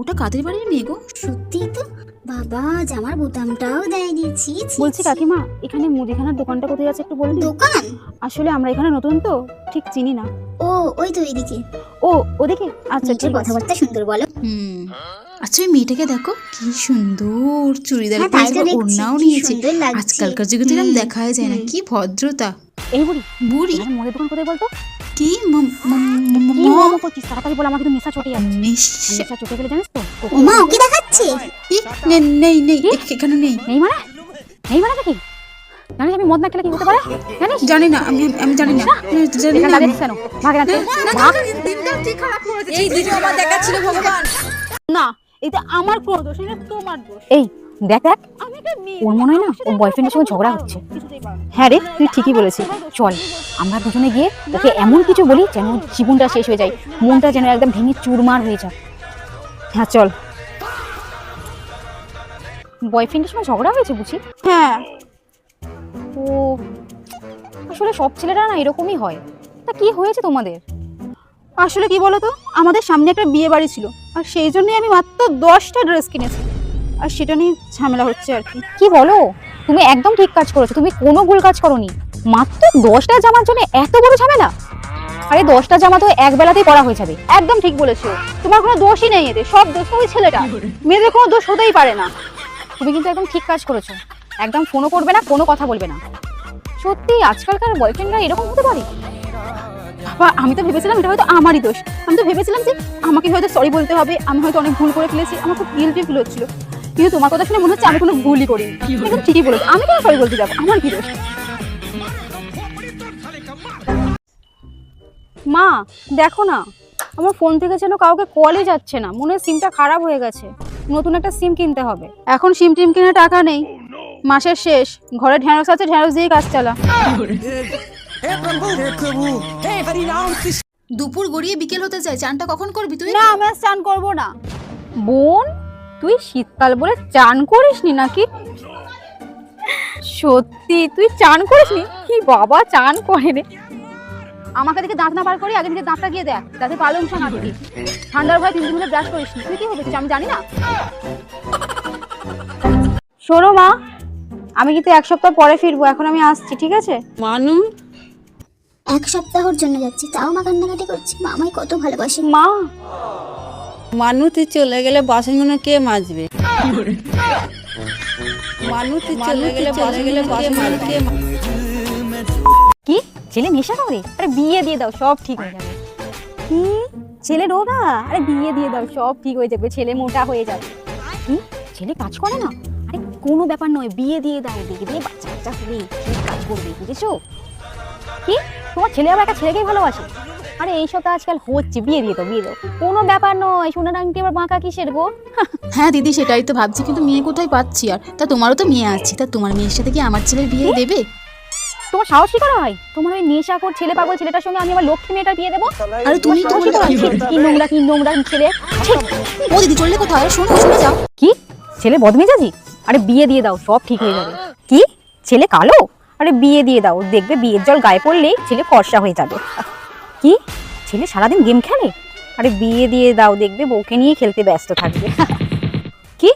ওটা কাদের বাড়ির মেয়ে গো? সত্যি তো বাবা, জামার বোতামটাও দেয়নি। ছি ছি। বলছি কাকিমা, এখানে মুদিখানার দোকানটা কোথায় আছে একটু বলুন। দোকান? আসলে আমরা এখানে নতুন তো ঠিক চিনি না। ও ওই তো এইদিকে। ও ওদিকে? আচ্ছা ঠিক আছে। কথাবার্তা সুন্দর বলো। আচ্ছা ওই মেয়েটাকে দেখো কি সুন্দর চুড়িদার হ্যাঁ, তাই তো পরেছে, দেখছি, ওড়নাও কি নিয়েছে। সুন্দর লাগছে। আজকালকার যুগে তো এরকম দেখাই যায় না, কি ভদ্রতা। এই বুড়ি, বুড়ি এখানে মুদির দোকান কোথায় বলতো? কি কি মোমো করছিস তাড়াতাড়ি বল, আমাকে তো নেশা চটে যাচ্ছে। নেশা চটে গেলে জানিস তো? ওমা ওকে দেখাচ্ছে। নেই নেই এখানে নেই। নেই মানে? নেই মানে কি জানিস? আমি মদ না খেলে কি হতে পারে জানিস? জানি না, আমি জানি না, জানি এখানে না। দাঁড়িয়ে আছিস কেন? ভাগ এখান থেকে, ভাগ। এই দিনও আমার দেখাচ্ছিল ভগবান। না এটা আমার কোনো দোষ নেই, তোমার দোষ। এই দেখ দেখ, ওর মনে হয় না ওর বয়ফ্রেন্ডের সঙ্গে ঝগড়া হচ্ছে। হ্যাঁ রে, তুই ঠিকই বলেছিস। চল আমরা দুজনে গিয়ে ওকে এমন কিছু বলি যেন জীবনটা শেষ হয়ে যায়, মনটা যেন একদম ভেঙে চুরমার হয়ে যায়। হ্যাঁ চল। বয়ফ্রেন্ডের সঙ্গে ঝগড়া হয়েছে বুঝি? হ্যাঁ। ও আসলে সব ছেলেরা না এরকমই হয়। তা কি হয়েছে তোমাদের? আসলে কি বলতো, আমাদের সামনে একটা বিয়ে বাড়ি ছিল, আর সেই জন্যই আমি মাত্র 10টা ড্রেস কিনেছি, আর সেটা নিয়ে ঝামেলা হচ্ছে আর কি। কি বলো? তুমি একদম ঠিক কাজ করেছো, তুমি কোনো ভুল কাজ করোনি। মাত্র 10টা জামার জন্য এত বড় ঝামেলা? আরে 10টা জামা তো এক বেলাতেই পরা হয়ে যাবে। একদম ঠিক বলেছো, তোমার কোনো দোষই নেই, এতে সব দোষ ওই ছেলেটা। মেয়েদের কোনো দোষ হতেই পারে না। তুমি কিন্তু একদম ঠিক কাজ করেছো। একদম ফোনও করবে না, কোনো কথা বলবে না। সত্যি আজকালকার বয়ফ্রেন্ডরা এরকম হতে পারে? বাবা, আমি তো ভেবেছিলাম এটা হয়তো আমারই দোষ। আমি তো ভেবেছিলাম যে আমাকে হয়তো সরি বলতে হবে, আমি হয়তো অনেক ভুল করে ফেলেছি, আমার খুব গিল্টি ফিল হচ্ছিল। কিন্তু তোমার কথা শুনে মনে হচ্ছে আমি কোনো ভুলই করিনি। একদম ঠিকই বলেছো, আমি কেন সরি বলতে যাবো? আমার কি দোষ? মা দেখো না, আমার ফোন থেকে যেন কাউকে কলই যাচ্ছে না, মনে হয় সিমটা খারাপ হয়ে গেছে। নতুন একটা সিম কিনতে হবে। এখন সিম টিম কিনে টাকা নেই, মাসের শেষ, ঘরে ঢেঁড়স আছে, ঢেঁড়স দিয়ে কাজ চালা। দুপুর গড়িয়ে বিকেল হতে চায়, চানটা কখন করবি তুই? না, আমি আর স্নান করবো না। বোন, তুই শীতকাল বলে চান করিসনি নাকি? সত্যি তুই চান করিসনি? কি বাবা চান করে রে। আমাকে দেখে দাঁত না বার করি, আগে নিজে দাঁতটা গিয়ে দেখ, যাতে পালং শাক না দিবি। ঠান্ডার ভয় 3 দিন ধরে ব্রাশ করিসনি, তুই কি ভেবেছিস আমি জানি না? শোনো মা, আমি কিন্তু 1 সপ্তাহ পরে ফিরবো, এখন আমি আসছি, ঠিক আছে? মানু, 1 সপ্তাহের জন্য যাচ্ছি, তাও মা কান্নাকাটি করছে। মা আমায় কত ভালোবাসে। মা মানু তুই চলে গেলে বাসনগুলো কে মাজবে? মানু তুই চলে গেলে বাসনগুলো কে মাজবে? কি ছেলে নেশা করে? আরে বিয়ে দিয়ে দাও, সব ঠিক হয়ে যাবে। কি ছেলে রোগা? আরে বিয়ে দিয়ে দাও, সব ঠিক হয়ে যাবে, ছেলে মোটা হয়ে যাবে। কি ছেলে কাজ করে না? আরে কোনো ব্যাপার নয়, বিয়ে দিয়ে দাও, দেখবে বাচ্চা কাচ্চা হবে, ঠিক কাজ করবে, বুঝেছো? কি তোমার ছেলে আবার একটা ছেলেকেই ভালোবাসে? আরে এইসব তো আজকাল হচ্ছে, বিয়ে দিয়ে দাও, বিয়ে দাও, কোনো ব্যাপার নয়। সোনার আংটি আবার বাঁকা কিসের গো? হ্যাঁ দিদি, সেটাই তো ভাবছি, কিন্তু মেয়ে কোথায় পাচ্ছি আর? তা তোমারও তো মেয়ে আছে, তা তোমার মেয়ের সাথে কি আমার ছেলের বিয়ে দেবে? তোমার সাহস কি করা হয়? তোমার ওই নেশাখোর ছেলে পাগল ছেলেটার সঙ্গে আমি আমার লক্ষ্মী মেয়েটা বিয়ে দেবো? আরে তুমি তো বললে কি নোংরা ছেলে। ও দিদি চললে কোথায়? শোনো শুনে যাও। কি ছেলে বদমেজাজি? আরে বিয়ে দিয়ে দাও, সব ঠিক হয়ে যাবে। কি ছেলে কালো? আরে বিয়ে দিয়ে দাও, দেখবে বিয়ের জল গায়ে পড়লেই ছেলে ফর্সা হয়ে যাবে। কি ছেলে সারাদিন গেম খেলে? আরে বিয়ে দিয়ে দাও, দেখবে বউকে নিয়ে খেলতে ব্যস্ত থাকবে। কি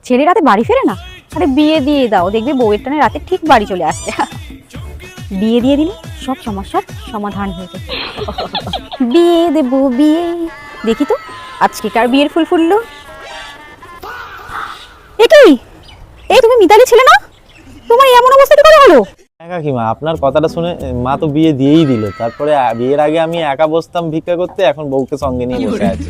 ছেলে রাতে বাড়ি ফেরে না? আরে বিয়ে দিয়ে দাও, দেখবে বউয়ের টানে রাতে ঠিক বাড়ি চলে আসছে। বিয়ে দিয়ে দিলে সব সমস্যার সমাধান হয়ে যাবে। বিয়ে দেবো, বিয়ে। দেখি তো আজকে কার বিয়ের ফুল ফুললো। এ কি? এই তুমি মিতালি ছেলে না? তোমার এমন অবস্থা কি করে হলো? কাকিমা, আপনার কথাটা শুনে মা তো বিয়ে দিয়েই দিল। তারপরে বিয়ের আগে আমি একা বসতাম ভিক্ষা করতে, এখন বউকে সঙ্গে নিয়ে বসে আছি।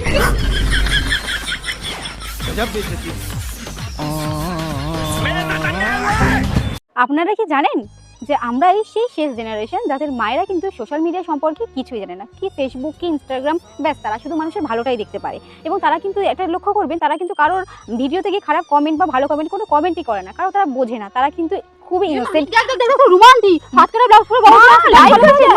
আপনারা কি জানেন যে আমরা এই সেই শেষ জেনারেশন যাদের মায়েরা কিন্তু সোশ্যাল মিডিয়া সম্পর্কে কিছুই জানে না, কি ফেসবুক কি ইনস্টাগ্রাম, ব্যাস তারা শুধু মানুষের ভালোটাই দেখতে পারে। এবং তারা কিন্তু একটা লক্ষ্য করবেন, তারা কিন্তু কারোর ভিডিও থেকে খারাপ কমেন্ট বা ভালো কমেন্ট কোনো কমেন্টই করে না, কারণ তারা বোঝে না, তারা কিন্তু খুবই ইনোসেন্ট। দেখো রোমান্টিক, হাত কাটা ব্লাউজ পরে বড় লাইক করছে না।